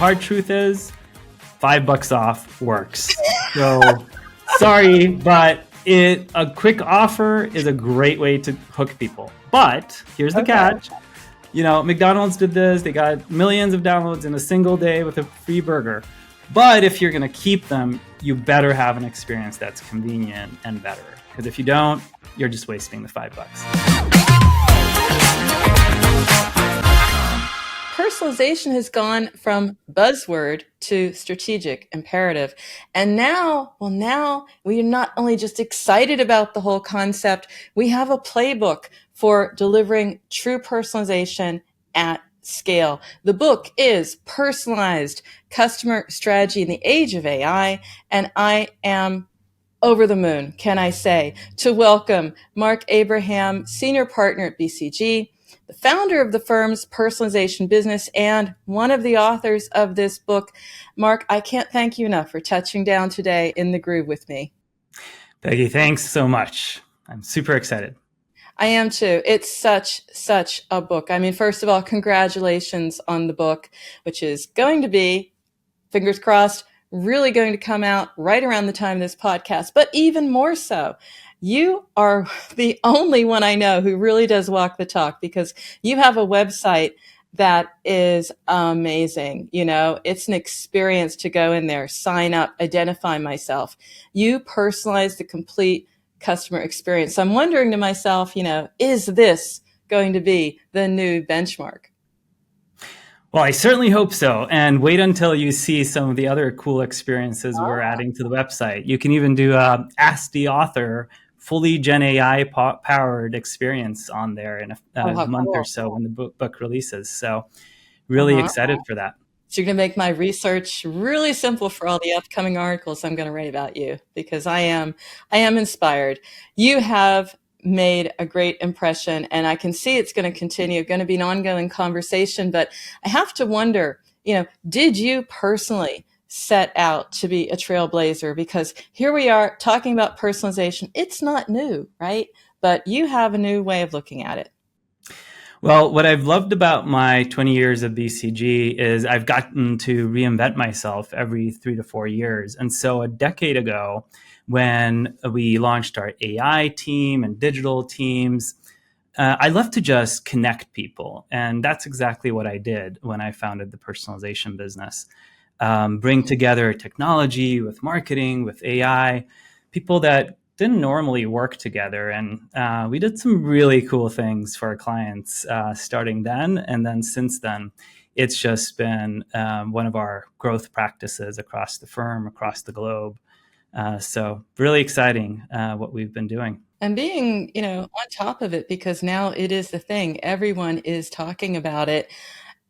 hard truth is $5 off works. So sorry, but a quick offer is a great way to hook people. But here's the catch. McDonald's did this. They got millions of downloads in a single day with a free burger. But if you're going to keep them, you better have an experience that's convenient and better. Because if you don't, you're just wasting the $5. Personalization has gone from buzzword to strategic imperative. And now we are not only just excited about the whole concept, we have a playbook for delivering true personalization at scale. The book is Personalized Customer Strategy in the Age of AI, and I am over the moon, can I say, to welcome Mark Abraham, Senior Partner at BCG, the founder of the firm's personalization business, and one of the authors of this book. Mark, I can't thank you enough for touching down today in the groove with me. Peggy, thanks so much. I'm super excited. I am too. It's such a book. I mean, first of all, congratulations on the book, which is going to be, fingers crossed, really going to come out right around the time of this podcast. But even more so, you are the only one I know who really does walk the talk, because you have a website that is amazing. It's an experience to go in there, sign up, identify myself. You personalize the complete customer experience. So I'm wondering to myself, is this going to be the new benchmark? Well, I certainly hope so. And wait until you see some of the other cool experiences we're adding to the website. You can even do a Ask the Author, fully Gen AI powered experience on there in a month or so when the book releases. So really excited for that. So you're going to make my research really simple for all the upcoming articles I'm going to write about you, because I am inspired. You have made a great impression, and I can see it's going to continue, going to be an ongoing conversation. But I have to wonder, did you personally set out to be a trailblazer? Because here we are talking about personalization. It's not new, right? But you have a new way of looking at it. Well, what I've loved about my 20 years of BCG is I've gotten to reinvent myself every 3 to 4 years. And so a decade ago, when we launched our AI team and digital teams, I love to just connect people. And that's exactly what I did when I founded the personalization business. Bring together technology with marketing, with AI, people that didn't normally work together. And we did some really cool things for our clients starting then. And then since then, it's just been one of our growth practices across the firm, across the globe. So really exciting what we've been doing. And being, on top of it, because now it is the thing. Everyone is talking about it.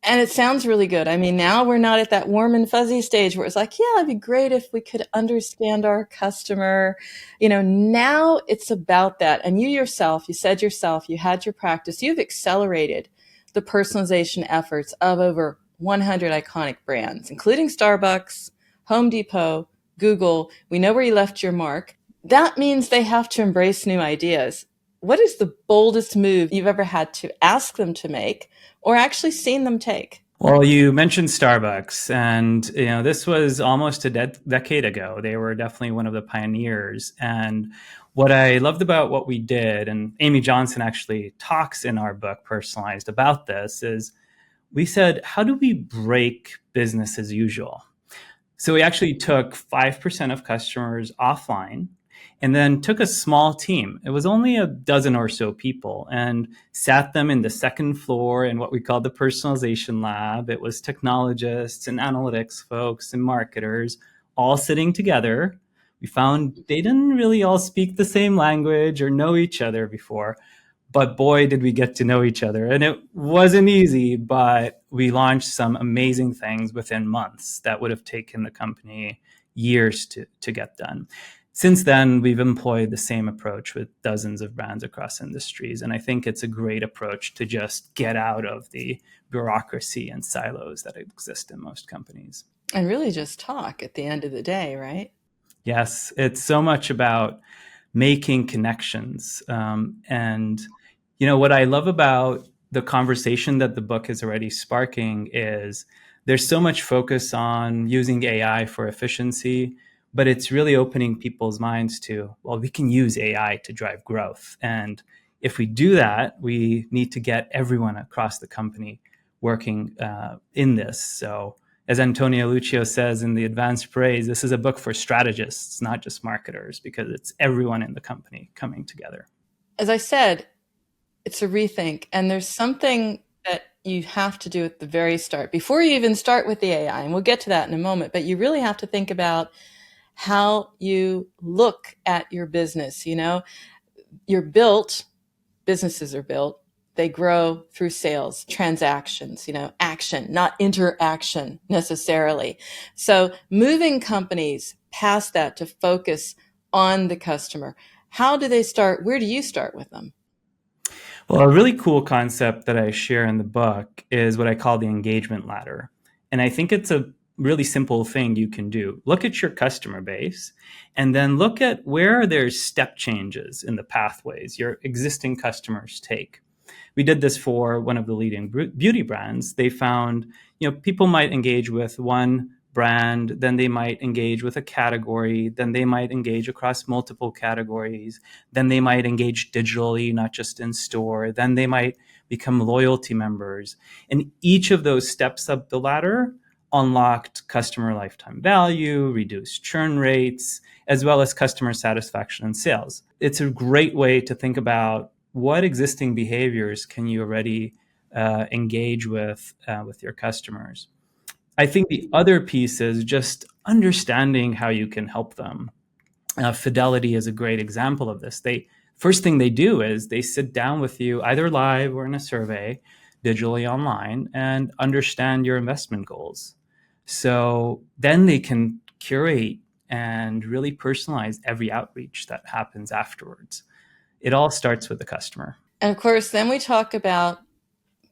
And it sounds really good. I mean, now we're not at that warm and fuzzy stage where it's like, yeah, it'd be great if we could understand our customer. Now it's about that. And you said yourself, you had your practice. You've accelerated the personalization efforts of over 100 iconic brands, including Starbucks, Home Depot, Google. We know where you left your mark. That means they have to embrace new ideas. What is the boldest move you've ever had to ask them to make or actually seen them take? Well, you mentioned Starbucks, and this was almost a decade ago. They were definitely one of the pioneers. And what I loved about what we did, and Amy Johnson actually talks in our book, Personalized, about this, is we said, how do we break business as usual? So we actually took 5% of customers offline and then took a small team. It was only a dozen or so people, and sat them in the second floor in what we called the personalization lab. It was technologists and analytics folks and marketers all sitting together. We found they didn't really all speak the same language or know each other before, but boy, did we get to know each other. And it wasn't easy, but we launched some amazing things within months that would have taken the company years to get done. Since then, we've employed the same approach with dozens of brands across industries. And I think it's a great approach to just get out of the bureaucracy and silos that exist in most companies. And really just talk at the end of the day, right? Yes, it's so much about making connections. And what I love about the conversation that the book is already sparking is There's so much focus on using AI for efficiency, but it's really opening people's minds to, well, we can use AI to drive growth. And if we do that, we need to get everyone across the company working in this. So, as Antonio Lucio says in the Advanced Praise, this is a book for strategists, not just marketers, because it's everyone in the company coming together. As I said, it's a rethink, and there's something that you have to do at the very start before you even start with the AI, and we'll get to that in a moment, but you really have to think about how you look at your business. You know, you're built, businesses are built, they grow through sales, transactions, action, not interaction necessarily. So moving companies past that to focus on the customer, how do they start? Where do you start with them? Well, a really cool concept that I share in the book is what I call the engagement ladder. And I think it's a really simple thing you can do. Look at your customer base and then look at where there's step changes in the pathways your existing customers take. We did this for one of the leading beauty brands. They found, people might engage with one brand, then they might engage with a category, then they might engage across multiple categories, then they might engage digitally, not just in store, then they might become loyalty members. And each of those steps up the ladder unlocked customer lifetime value, reduced churn rates, as well as customer satisfaction and sales. It's a great way to think about what existing behaviors can you already engage with your customers. I think the other piece is just understanding how you can help them. Fidelity is a great example of this. First thing they do is they sit down with you either live or in a survey, digitally online, and understand your investment goals. So then they can curate and really personalize every outreach that happens afterwards. It all starts with the customer. And of course, then we talk about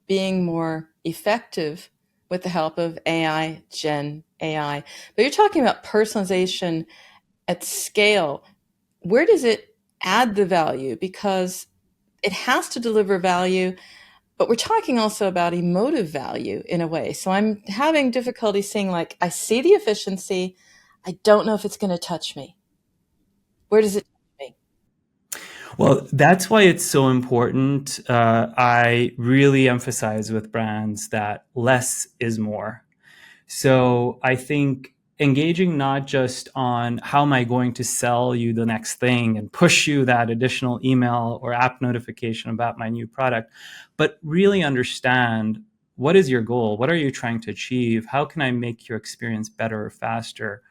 being more effective with the help of AI, Gen AI. But you're talking about personalization at scale. Where does it add the value? Because it has to deliver value, but we're talking also about emotive value in a way. So I'm having difficulty seeing, like, I see the efficiency. I don't know if it's going to touch me. Where does it touch me? Well, that's why it's so important. I really emphasize with brands that less is more. So I think engaging not just on how am I going to sell you the next thing and push you that additional email or app notification about my new product, but really understand what is your goal? What are you trying to achieve? How can I make your experience better or faster?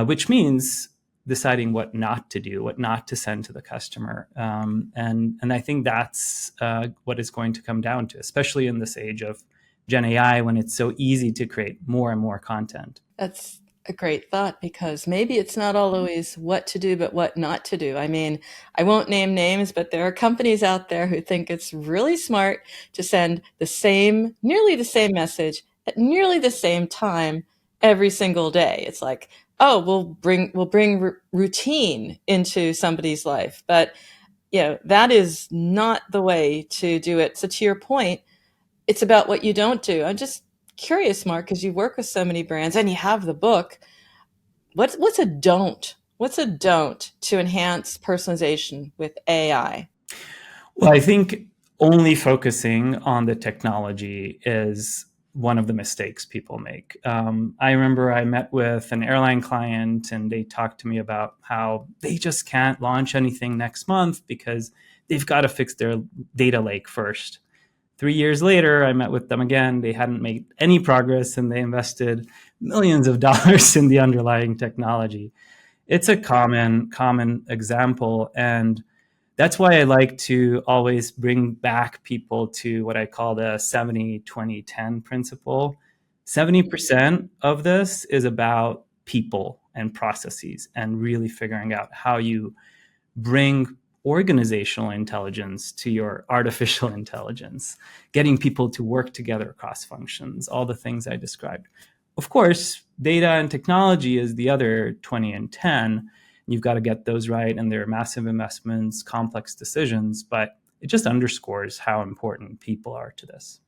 Which means deciding what not to do, what not to send to the customer. And I think that's what it's going to come down to, especially in this age of Gen AI, when it's so easy to create more and more content. That's a great thought, because maybe it's not always what to do, but what not to do. I mean, I won't name names, but there are companies out there who think it's really smart to send nearly the same message at nearly the same time every single day. It's like, oh, we'll bring routine into somebody's life, but that is not the way to do it. So to your point, it's about what you don't do. I'm just curious, Mark, because you work with so many brands and you have the book. What's a don't? What's a don't to enhance personalization with AI? Well, I think only focusing on the technology is one of the mistakes people make. I remember I met with an airline client and they talked to me about how they just can't launch anything next month because they've got to fix their data lake first. 3 years later, I met with them again. They hadn't made any progress and they invested millions of dollars in the underlying technology. It's a common example. And that's why I like to always bring back people to what I call the 70-20-10 principle. 70% of this is about people and processes and really figuring out how you bring organizational intelligence to your artificial intelligence, getting people to work together across functions, all the things I described. Of course, data and technology is the other 20 and 10. You've got to get those right, and there are massive investments, complex decisions, but it just underscores how important people are to this.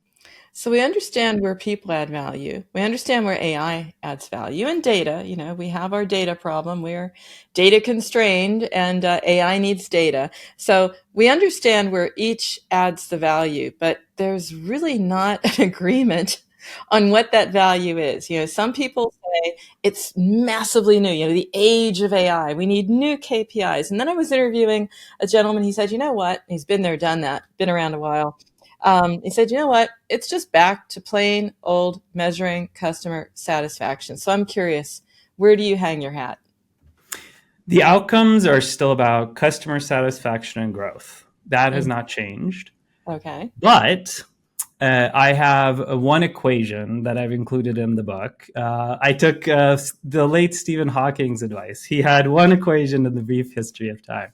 So we understand where people add value. We understand where AI adds value and data. You know, we have our data problem. We're data constrained and AI needs data. So we understand where each adds the value, but there's really not an agreement on what that value is. You know, some people say it's massively new, you know, the age of AI. We need new KPIs. And then I was interviewing a gentleman. He said, you know what? He's been there, done that, been around a while. He said, you know what? It's just back to plain old measuring customer satisfaction. So I'm curious, where do you hang your hat? The outcomes are still about customer satisfaction and growth. That has Mm, not changed. okay. But I have one equation that I've included in the book. I took the late Stephen Hawking's advice. He had one equation in the brief history of time.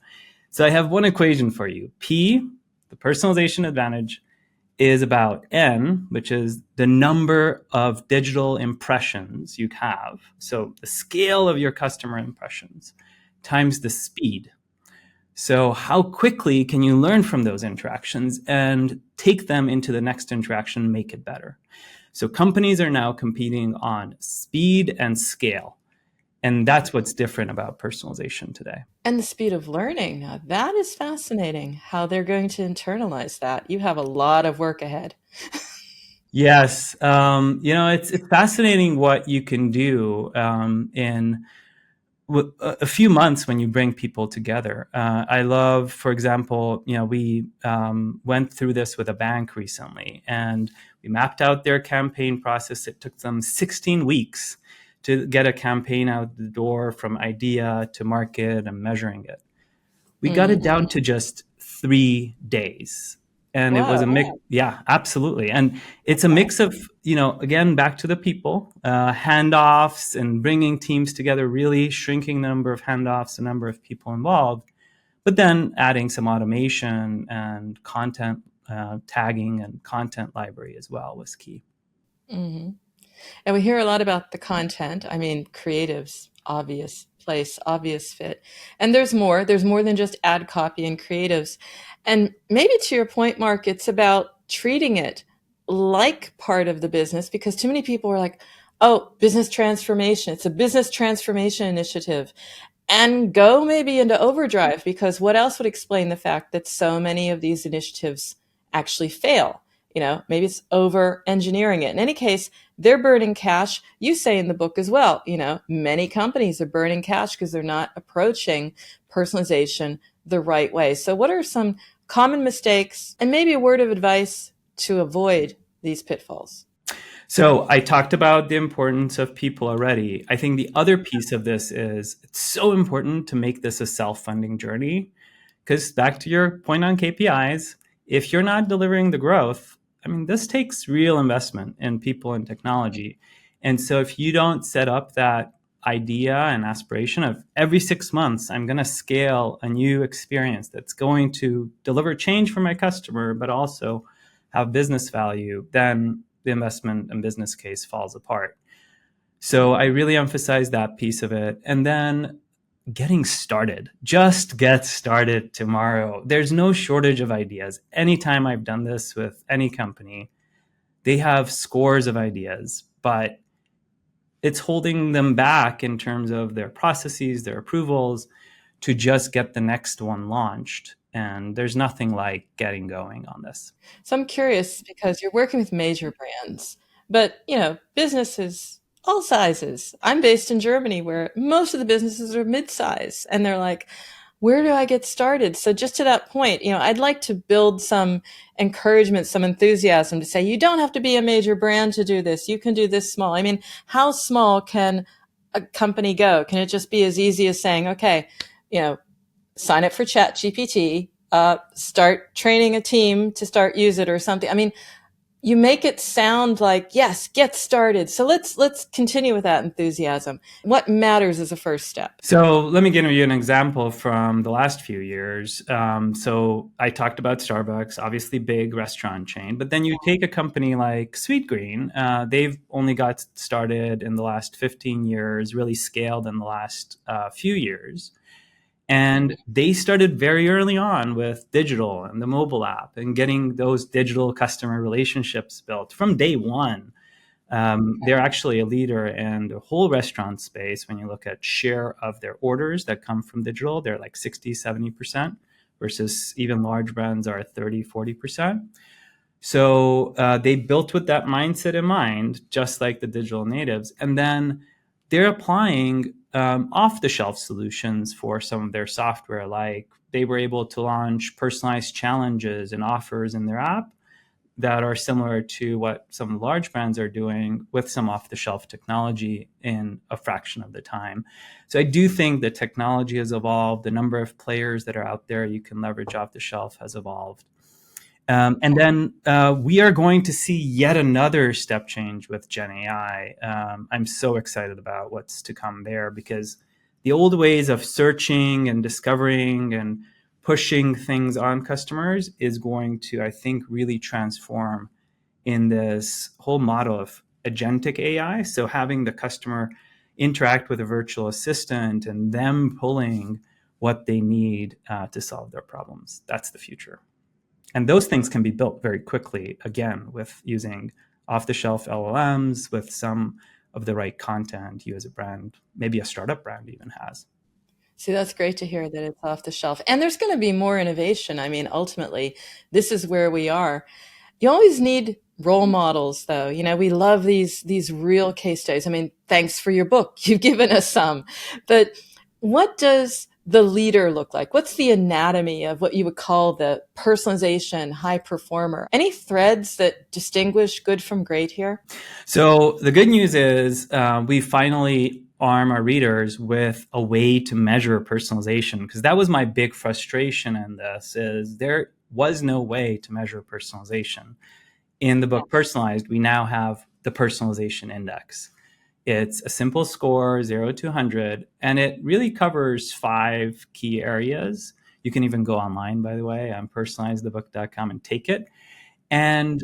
So I have one equation for you. P, the personalization advantage, is about N, which is the number of digital impressions you have. So the scale of your customer impressions times the speed. So, how quickly can you learn from those interactions and take them into the next interaction and make it better? So, companies are now competing on speed and scale. And that's what's different about personalization today. And the speed of learning. Now, that is fascinating how they're going to internalize that. You have a lot of work ahead. Yes, it's fascinating what you can do in a few months when you bring people together. I love, for example, we went through this with a bank recently, and we mapped out their campaign process. It took them 16 weeks to get a campaign out the door from idea to market and measuring it. We got it Mm. down to just 3 days. And it was a Wow. mix. Yeah, absolutely. And it's a Okay. mix of, again, back to the people, handoffs and bringing teams together, really shrinking the number of handoffs, the number of people involved, but then adding some automation and content tagging and content library as well was key. Hmm. And we hear a lot about the content. I mean, creatives, obvious place, obvious fit. And there's more. There's more than just ad copy and creatives. And maybe to your point, Mark, it's about treating it like part of the business because too many people are like, oh, business transformation. It's a business transformation initiative and go maybe into overdrive because what else would explain the fact that so many of these initiatives actually fail? You know, maybe it's over engineering it. In any case, they're burning cash. You say in the book as well, you know, many companies are burning cash because they're not approaching personalization the right way. So, what are some common mistakes and maybe a word of advice to avoid these pitfalls? So I talked about the importance of people already. I think the other piece of this is it's so important to make this a self-funding journey. Because back to your point on KPIs, if you're not delivering the growth, I mean, this takes real investment in people and technology. And so if you don't set up that idea and aspiration of every 6 months, I'm going to scale a new experience that's going to deliver change for my customer, but also have business value, then the investment and business case falls apart. So I really emphasize that piece of it. And then getting started. Just get started tomorrow. There's no shortage of ideas. Anytime I've done this with any company, they have scores of ideas, but it's holding them back in terms of their processes, their approvals to just get the next one launched. And there's nothing like getting going on this. So I'm curious because you're working with major brands, but you know, businesses all sizes. I'm based in Germany where most of the businesses are mid-size and they're like, where do I get started? So just to that point, you know, I'd like to build some encouragement, some enthusiasm to say you don't have to be a major brand to do this. You can do this small. I mean, how small can a company go? Can it just be as easy as saying, okay, you know, sign up for Chat GPT, start training a team to start use it or something. I mean, you make it sound like yes, get started. So let's continue with that enthusiasm. What matters is a first step. So let me give you an example from the last few years. So I talked about Starbucks, obviously big restaurant chain, but then you take a company like Sweetgreen. They've only got started in the last 15 years, really scaled in the last few years. And they started very early on with digital and the mobile app and getting those digital customer relationships built from day one. They're actually a leader in the whole restaurant space. When you look at share of their orders that come from digital, they're like 60, 70%, versus even large brands are 30, 40%. So they built with that mindset in mind, just like the digital natives. And then they're applying off the shelf solutions for some of their software. Like they were able to launch personalized challenges and offers in their app that are similar to what some large brands are doing with some off the shelf technology in a fraction of the time. So I do think the technology has evolved. The number of players that are out there you can leverage off the shelf has evolved. And then we are going to see yet another step change with Gen AI. I'm so excited about what's to come there, because the old ways of searching and discovering and pushing things on customers is going to, I think, really transform in this whole model of agentic AI. So having the customer interact with a virtual assistant and them pulling what they need to solve their problems. That's the future. And those things can be built very quickly, again, with using off-the-shelf LLMs, with some of the right content you as a brand, maybe a startup brand even has. See, that's great to hear that it's off the shelf. And there's going to be more innovation. I mean, ultimately, this is where we are. You always need role models, though. You know, we love these real case studies. I mean, thanks for your book. You've given us some. But what does the leader look like? What's the anatomy of what you would call the personalization high performer? Any threads that distinguish good from great here? So the good news is we finally arm our readers with a way to measure personalization, because that was my big frustration in this, is there was no way to measure personalization. In the book Personalized, we now have the Personalization Index. It's a simple score, 0 to 100, and it really covers 5 key areas. You can even go online, by the way, on personalizethebook.com and take it. And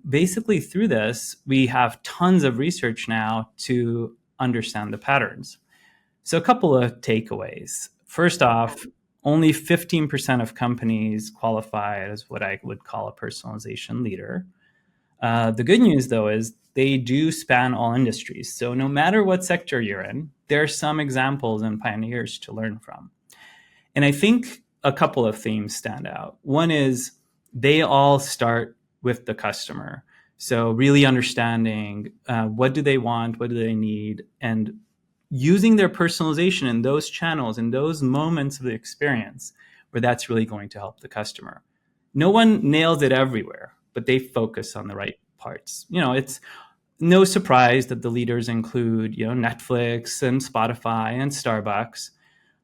basically through this, we have tons of research now to understand the patterns. So a couple of takeaways. First off, only 15% of companies qualify as what I would call a personalization leader. The good news, though, is they do span all industries. So no matter what sector you're in, there are some examples and pioneers to learn from. And I think a couple of themes stand out. One is they all start with the customer. So really understanding what do they want, what do they need, and using their personalization in those channels, in those moments of the experience where that's really going to help the customer. No one nails it everywhere, but they focus on the right parts. You know, it's no surprise that the leaders include, Netflix and Spotify and Starbucks,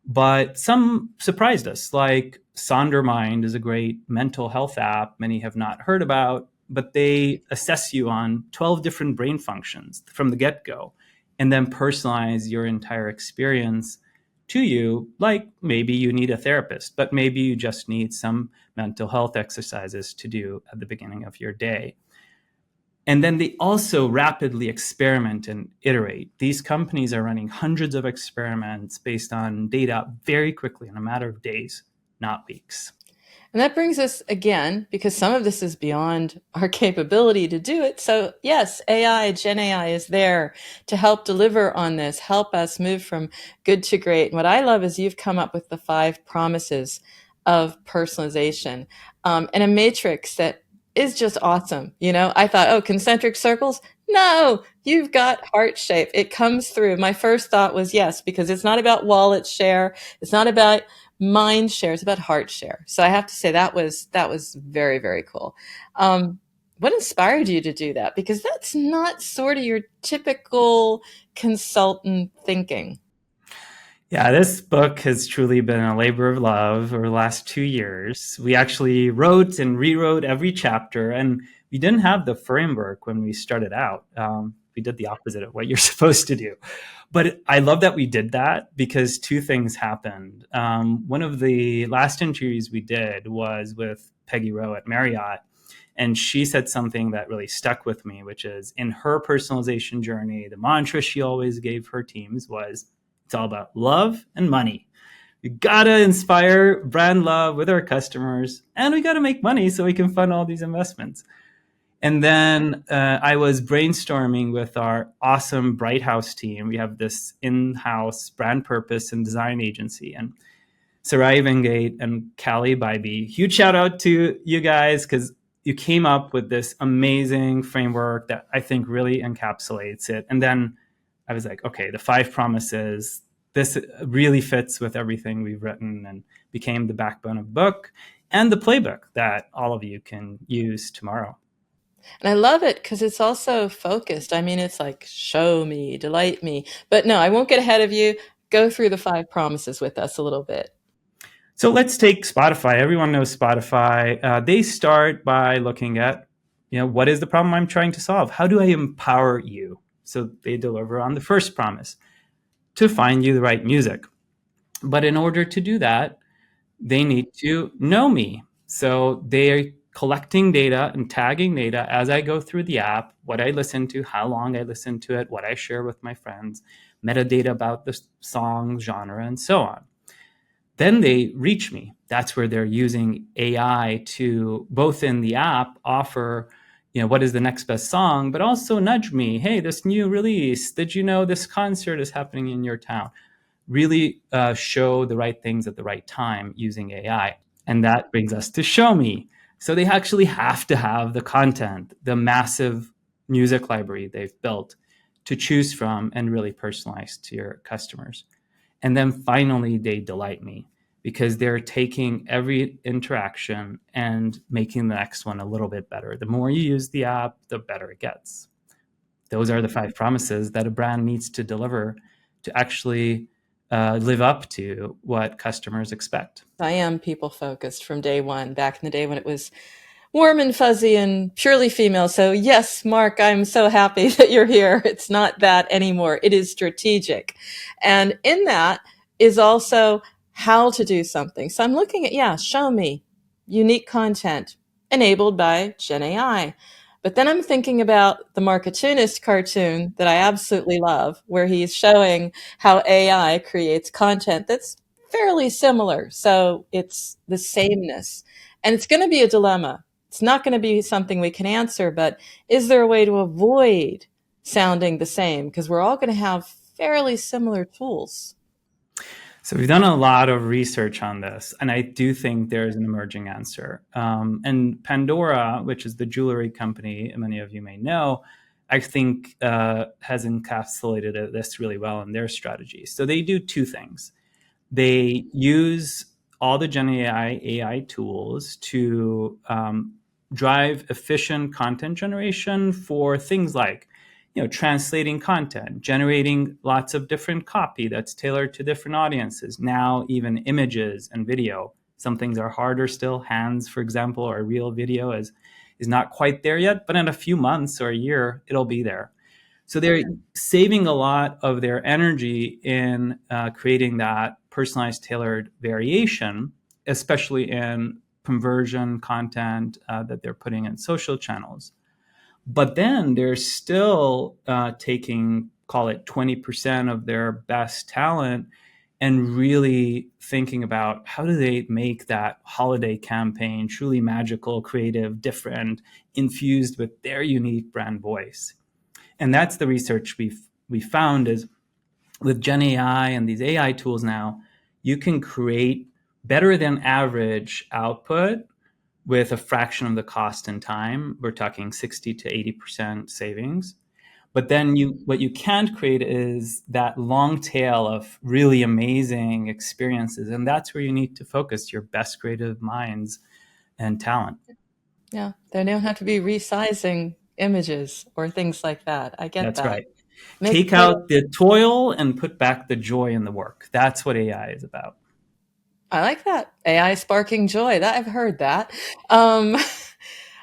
but some surprised us. Like Sondermind is a great mental health app many have not heard about, but they assess you on 12 different brain functions from the get-go and then personalize your entire experience to you. Like maybe you need a therapist, but maybe you just need some mental health exercises to do at the beginning of your day. And then they also rapidly experiment and iterate. These companies are running hundreds of experiments based on data very quickly in a matter of days, not weeks. And that brings us again, because some of this is beyond our capability to do it. So yes, AI, Gen AI is there to help deliver on this, help us move from good to great. And what I love is you've come up with the 5 promises of personalization, and a matrix that is just awesome. I thought, oh, concentric circles. No, you've got heart shape. It comes through. My first thought was yes, because it's not about wallet share. It's not about mind share. It's about heart share. So I have to say that was very, very cool. What inspired you to do that? Because that's not sort of your typical consultant thinking. Yeah, this book has truly been a labor of love over the last 2 years. We actually wrote and rewrote every chapter, and we didn't have the framework when we started out. We did the opposite of what you're supposed to do. But I love that we did that, because 2 things happened. One of the last interviews we did was with Peggy Rowe at Marriott, and she said something that really stuck with me, which is in her personalization journey, the mantra she always gave her teams was, it's all about love and money. We gotta inspire brand love with our customers, and we gotta make money so we can fund all these investments. And then I was brainstorming with our awesome Bright House team. We have this in-house brand purpose and design agency, and Sarai Vingate and Callie Bybee. Huge shout out to you guys because you came up with this amazing framework that I think really encapsulates it. And then I was like, okay, the 5 promises, this really fits with everything we've written and became the backbone of the book and the playbook that all of you can use tomorrow. And I love it because it's also focused. I mean, it's like, show me, delight me. But no, I won't get ahead of you. Go through the 5 promises with us a little bit. So let's take Spotify. Everyone knows Spotify. They start by looking at, what is the problem I'm trying to solve? How do I empower you? So they deliver on the first promise, to find you the right music. But in order to do that, they need to know me. So they're collecting data and tagging data as I go through the app, what I listen to, how long I listen to it, what I share with my friends, metadata about the song, genre, and so on. Then they reach me. That's where they're using AI to, both in the app, offer, what is the next best song, but also nudge me. Hey, this new release, did you know this concert is happening in your town? Really show the right things at the right time using AI. And that brings us to show me. So they actually have to have the content, the massive music library they've built to choose from and really personalize to your customers. And then finally, they delight me because they're taking every interaction and making the next one a little bit better. The more you use the app, the better it gets. Those are the 5 promises that a brand needs to deliver to actually live up to what customers expect. I am people focused from day one, back in the day when it was warm and fuzzy and purely female. So yes, Mark, I'm so happy that you're here. It's not that anymore. It is strategic. And in that is also how to do something. So I'm looking at, show me unique content enabled by Gen AI. But then I'm thinking about the Marketunist cartoon that I absolutely love, where he's showing how AI creates content that's fairly similar. So it's the sameness. And it's going to be a dilemma. It's not going to be something we can answer, but is there a way to avoid sounding the same? Because we're all going to have fairly similar tools. So we've done a lot of research on this, and I do think there's an emerging answer. And Pandora, which is the jewelry company many of you may know, I think has encapsulated this really well in their strategy. So they do 2 things. They use all the Gen AI tools to drive efficient content generation for things like translating content, generating lots of different copy that's tailored to different audiences. Now, even images and video. Some things are harder still. Hands, for example, or real video is not quite there yet, but in a few months or a year, it'll be there. So they're saving a lot of their energy in creating that personalized, tailored variation, especially in conversion content that they're putting in social channels. But then they're still taking, call it 20% of their best talent and really thinking about how do they make that holiday campaign truly magical, creative, different, infused with their unique brand voice. And that's the research we found is with Gen AI and these AI tools now, you can create better than average output with a fraction of the cost and time. We're talking 60 to 80% savings. But then what you can't create is that long tail of really amazing experiences. And that's where you need to focus your best creative minds and talent. Yeah, they don't have to be resizing images or things like that. I get That's that. right. Take out the toil and put back the joy in the work. That's what AI is about. I like that. AI sparking joy. That I've heard that. Um,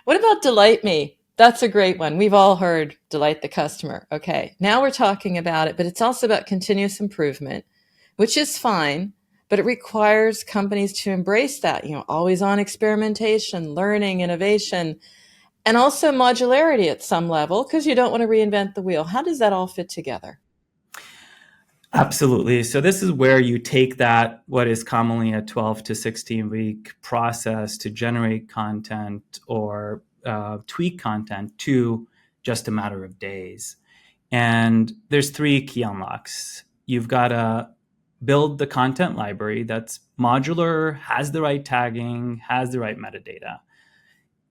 what about delight me? That's a great one. We've all heard delight the customer. Okay. Now we're talking about it, but it's also about continuous improvement, which is fine, but it requires companies to embrace that, always on experimentation, learning, innovation, and also modularity at some level because you don't want to reinvent the wheel. How does that all fit together? Absolutely. So this is where you take that, what is commonly a 12 to 16-week process to generate content or tweak content, to just a matter of days. And there's three key unlocks. You've got to build the content library that's modular, has the right tagging, has the right metadata.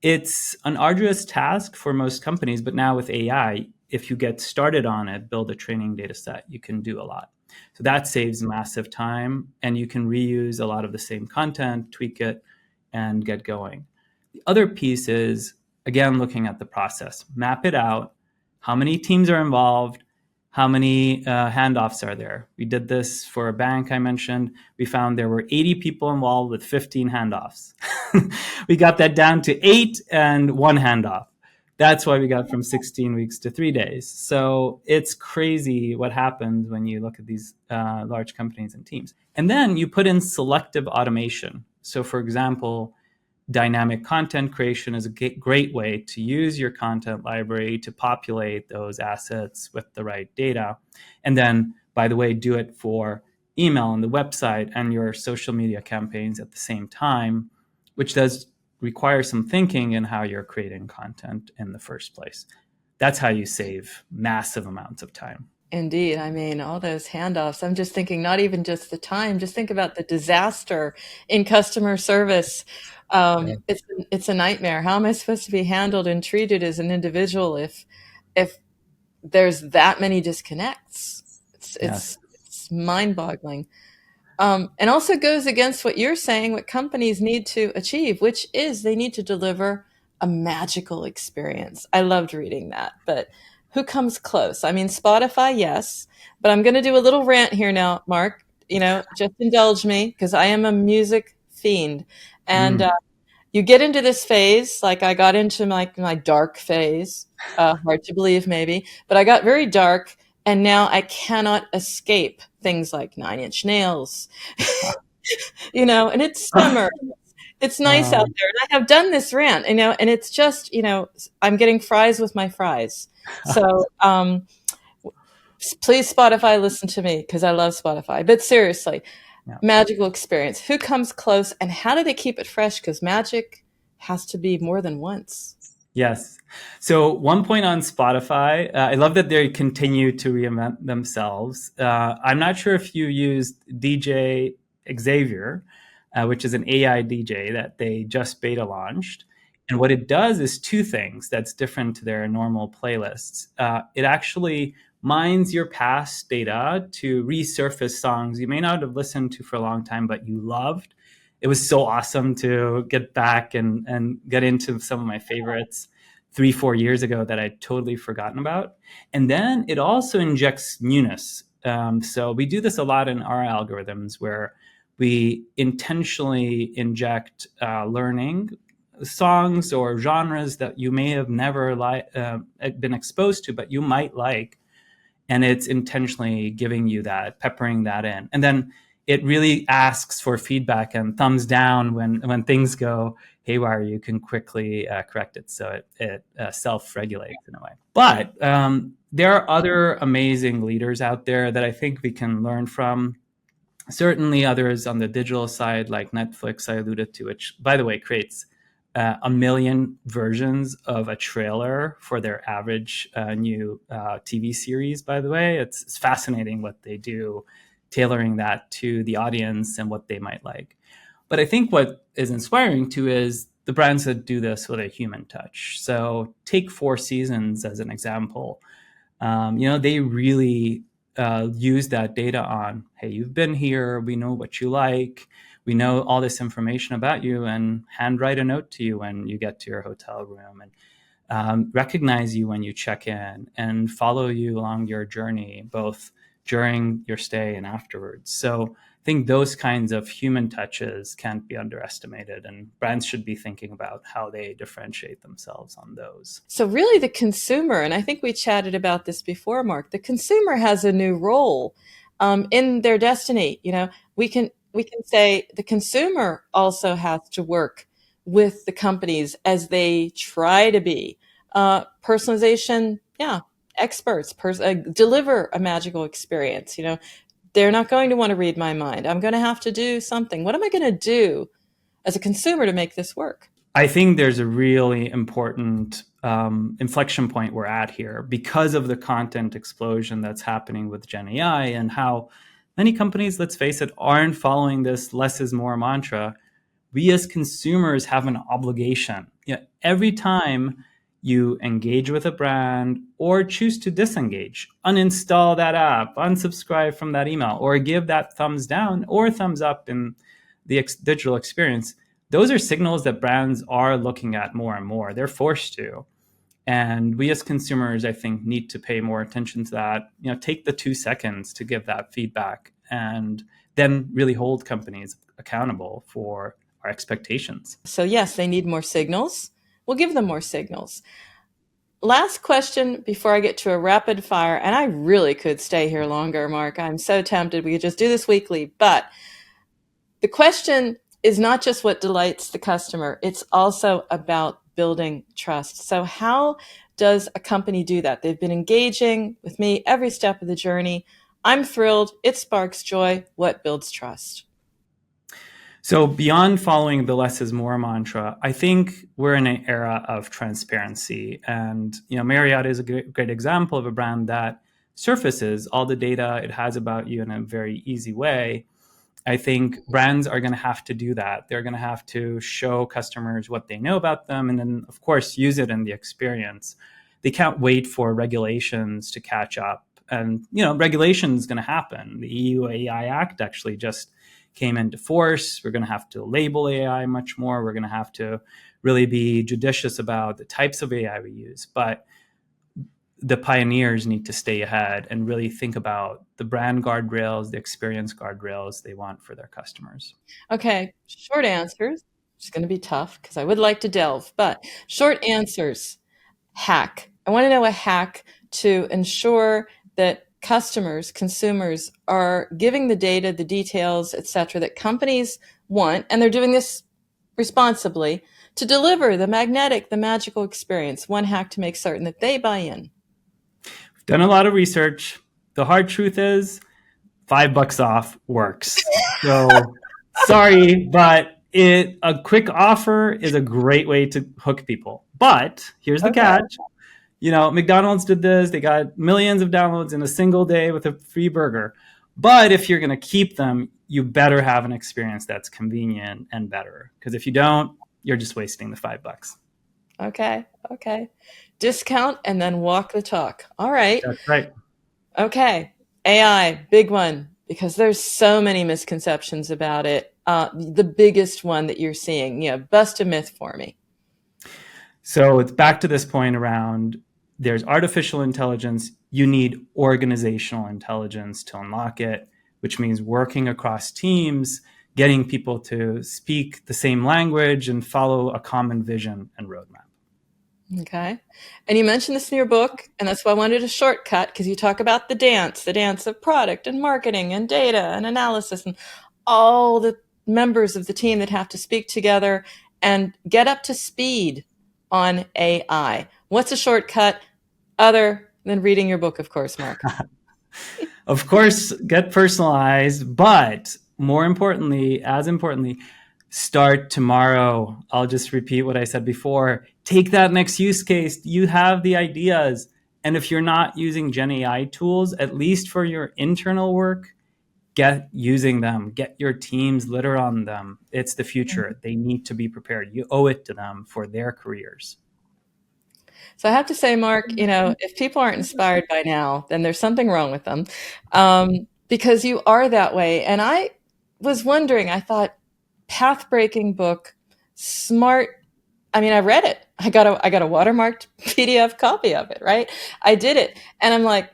It's an arduous task for most companies, but now with AI, if you get started on it, build a training data set, you can do a lot. So that saves massive time, and you can reuse a lot of the same content, tweak it, and get going. The other piece is, again, looking at the process, map it out. How many teams are involved? How many handoffs are there? We did this for a bank I mentioned. We found there were 80 people involved with 15 handoffs. We got that down to 8 and 1 handoff. That's why we got from 16 weeks to 3 days. So it's crazy what happens when you look at these large companies and teams. And then you put in selective automation. So, for example, dynamic content creation is a great way to use your content library to populate those assets with the right data. And then, by the way, do it for email on the website and your social media campaigns at the same time, which does require some thinking in how you're creating content in the first place. That's how you save massive amounts of time. Indeed. I mean, all those handoffs. I'm just thinking, not even just the time, just think about the disaster in customer service. It's a nightmare. How am I supposed to be handled and treated as an individual if there's that many disconnects? Yes. It's mind-boggling. And also goes against what you're saying, what companies need to achieve, which is they need to deliver a magical experience. I loved reading that, but who comes close? I mean, Spotify, yes, but I'm going to do a little rant here now, Mark. Just indulge me because I am a music fiend. And Mm. you get into this phase, like I got into my dark phase, hard to believe maybe, but I got very dark. And now I cannot escape things like Nine Inch Nails, and it's summer. It's nice out Um, there. And I have done this rant, and it's just, I'm getting fries with my fries. So, please, Spotify, listen to me because I love Spotify. But seriously, yeah. magical experience. Who comes close and how do they keep it fresh? Because magic has to be more than once. Yes. So one point on Spotify, I love that they continue to reinvent themselves. I'm not sure if you used DJ Xavier, which is an AI DJ that they just beta launched. And what it does is two things that's different to their normal playlists. It actually mines your past data to resurface songs you may not have listened to for a long time, but you loved. It was so awesome to get back and get into some of my favorites 3 4 years ago that I'd totally forgotten about. And then it also injects newness. So we do this a lot in our algorithms where we intentionally inject learning songs or genres that you may have never been exposed to, but you might like, and it's intentionally giving you that, peppering that in. And then it really asks for feedback and thumbs down when things go haywire. You can quickly correct it, so it self-regulates in a way. But there are other amazing leaders out there that I think we can learn from. Certainly others on the digital side, like Netflix, I alluded to, which, by the way, creates a million versions of a trailer for their average new TV series, by the way. It's fascinating what they do, tailoring that to the audience and what they might like. But I think what is inspiring too is the brands that do this with a human touch. So take Four Seasons as an example. They really use that data on, hey, you've been here, we know what you like, we know all this information about you, and handwrite a note to you when you get to your hotel room, and recognize you when you check in, and follow you along your journey, both during your stay and afterwards. So I think those kinds of human touches can't be underestimated, and brands should be thinking about how they differentiate themselves on those. So really the consumer, and I think we chatted about this before, Mark, the consumer has a new role in their destiny. We can say the consumer also has to work with the companies as they try to be personalization, yeah, experts, deliver a magical experience. They're not going to want to read my mind. I'm going to have to do something. What am I going to do as a consumer to make this work? I think there's a really important inflection point we're at here because of the content explosion that's happening with Gen AI and how many companies, let's face it, aren't following this less is more mantra. We as consumers have an obligation. Every time you engage with a brand or choose to disengage, uninstall that app, unsubscribe from that email, or give that thumbs down or thumbs up in the digital experience, those are signals that brands are looking at more and more. They're forced to. And we as consumers, I think, need to pay more attention to that. Take the 2 seconds to give that feedback and then really hold companies accountable for our expectations. So yes, they need more signals. We'll give them more signals. Last question before I get to a rapid fire, and I really could stay here longer, Mark. I'm so tempted. We could just do this weekly, but the question is not just what delights the customer. It's also about building trust. So how does a company do that? They've been engaging with me every step of the journey. I'm thrilled. It sparks joy. What builds trust? So beyond following the less is more mantra, I think we're in an era of transparency. And Marriott is a great example of a brand that surfaces all the data it has about you in a very easy way. I think brands are going to have to do that. They're going to have to show customers what they know about them and then, of course, use it in the experience. They can't wait for regulations to catch up. And, regulation is going to happen. The EU AI Act actually just came into force. We're going to have to label AI much more. We're going to have to really be judicious about the types of AI we use. But the pioneers need to stay ahead and really think about the brand guardrails, the experience guardrails they want for their customers. Okay, short answers. It's going to be tough because I would like to delve, but short answers. Hack. I want to know a hack to ensure that customers, consumers are giving the data, the details, et cetera, that companies want, and they're doing this responsibly to deliver the magnetic, the magical experience. One hack to make certain that they buy in. We've done a lot of research. The hard truth is $5 off works. So sorry, but a quick offer is a great way to hook people. But here's the catch. McDonald's did this. They got millions of downloads in a single day with a free burger. But if you're going to keep them, you better have an experience that's convenient and better. Because if you don't, you're just wasting the $5. Okay. Discount and then walk the talk. All right. That's right. Okay. AI, big one, because there's so many misconceptions about it. The biggest one that you're seeing, bust a myth for me. So it's back to this point around there's artificial intelligence. You need organizational intelligence to unlock it, which means working across teams, getting people to speak the same language and follow a common vision and roadmap. Okay. And you mentioned this in your book, and that's why I wanted a shortcut, because you talk about the dance of product and marketing and data and analysis and all the members of the team that have to speak together and get up to speed on AI. What's a shortcut other than reading your book, of course, Mark? Of course, get personalized, but more importantly, as importantly, start tomorrow. I'll just repeat what I said before. Take that next use case. You have the ideas. And if you're not using Gen AI tools, at least for your internal work, get using them. Get your teams literate on them. It's the future. They need to be prepared. You owe it to them for their careers. So I have to say, Mark, if people aren't inspired by now, then there's something wrong with them, because you are that way. And I was wondering, I thought, path-breaking book, smart. I mean, I read it. I got a watermarked PDF copy of it, right? I did it. And I'm like,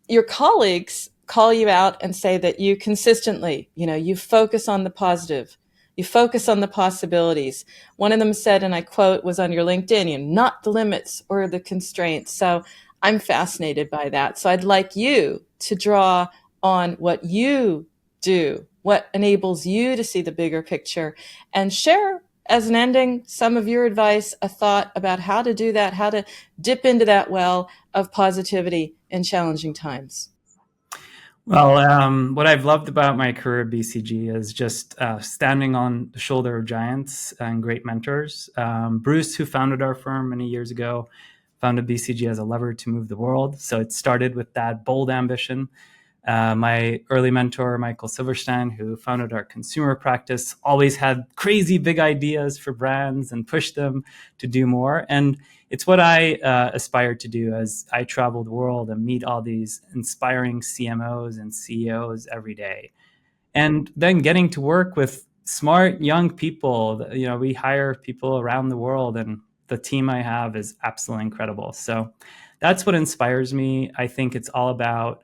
your colleagues call you out and say that you consistently, you focus on the positive. You focus on the possibilities. One of them said, and I quote, was on your LinkedIn, not the limits or the constraints. So I'm fascinated by that. So I'd like you to draw on what you do, what enables you to see the bigger picture, and share as an ending some of your advice, a thought about how to do that, how to dip into that well of positivity in challenging times. Well, what I've loved about my career at BCG is just standing on the shoulder of giants and great mentors. Bruce, who founded our firm many years ago, founded BCG as a lever to move the world. So it started with that bold ambition. My early mentor, Michael Silverstein, who founded our consumer practice, always had crazy big ideas for brands and pushed them to do more. And it's what I aspire to do as I travel the world and meet all these inspiring CMOs and CEOs every day. And then getting to work with smart young people. We hire people around the world, and the team I have is absolutely incredible. So that's what inspires me. I think it's all about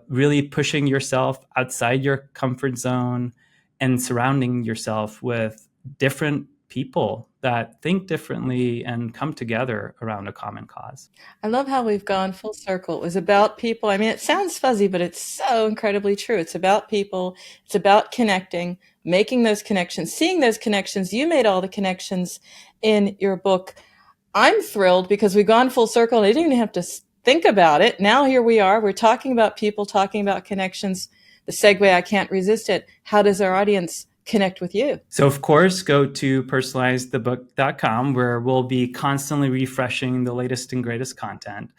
really pushing yourself outside your comfort zone and surrounding yourself with different people that think differently and come together around a common cause. I love how we've gone full circle. It was about people. I mean, it sounds fuzzy, but it's so incredibly true. It's about people. It's about connecting, making those connections, seeing those connections. You made all the connections in your book. I'm thrilled because we've gone full circle and I didn't even have to think about it. Now here we are. We're talking about people, talking about connections. The segue, I can't resist it. How does our audience connect with you? So, of course, go to personalizedthebook.com, where we'll be constantly refreshing the latest and greatest content.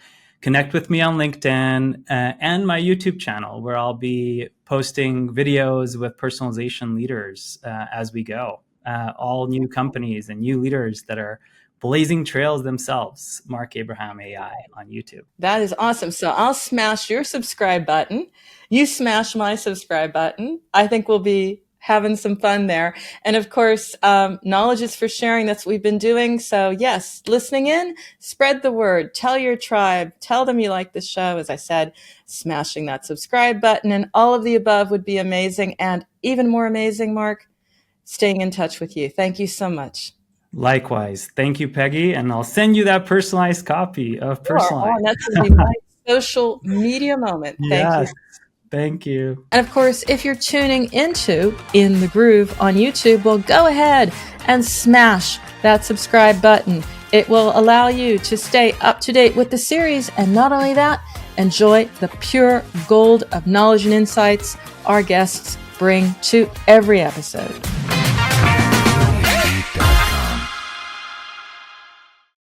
Connect with me on LinkedIn and my YouTube channel, where I'll be posting videos with personalization leaders as we go. All new companies and new leaders that are blazing trails themselves. Mark Abraham AI on YouTube. That is awesome. So I'll smash your subscribe button. You smash my subscribe button. I think we'll be having some fun there. And of course, knowledge is for sharing. That's what we've been doing. So yes, listening in, spread the word, tell your tribe, tell them you like the show. As I said, smashing that subscribe button and all of the above would be amazing. And even more amazing, Mark, staying in touch with you. Thank you so much. Likewise. Thank you, Peggy. And I'll send you that personalized copy of You are Personalized. on. That's going to be my social media moment. Thank you. Yes. Thank you. And of course, if you're tuning into In the Groove on YouTube, well, go ahead and smash that subscribe button. It will allow you to stay up to date with the series. And not only that, enjoy the pure gold of knowledge and insights our guests bring to every episode.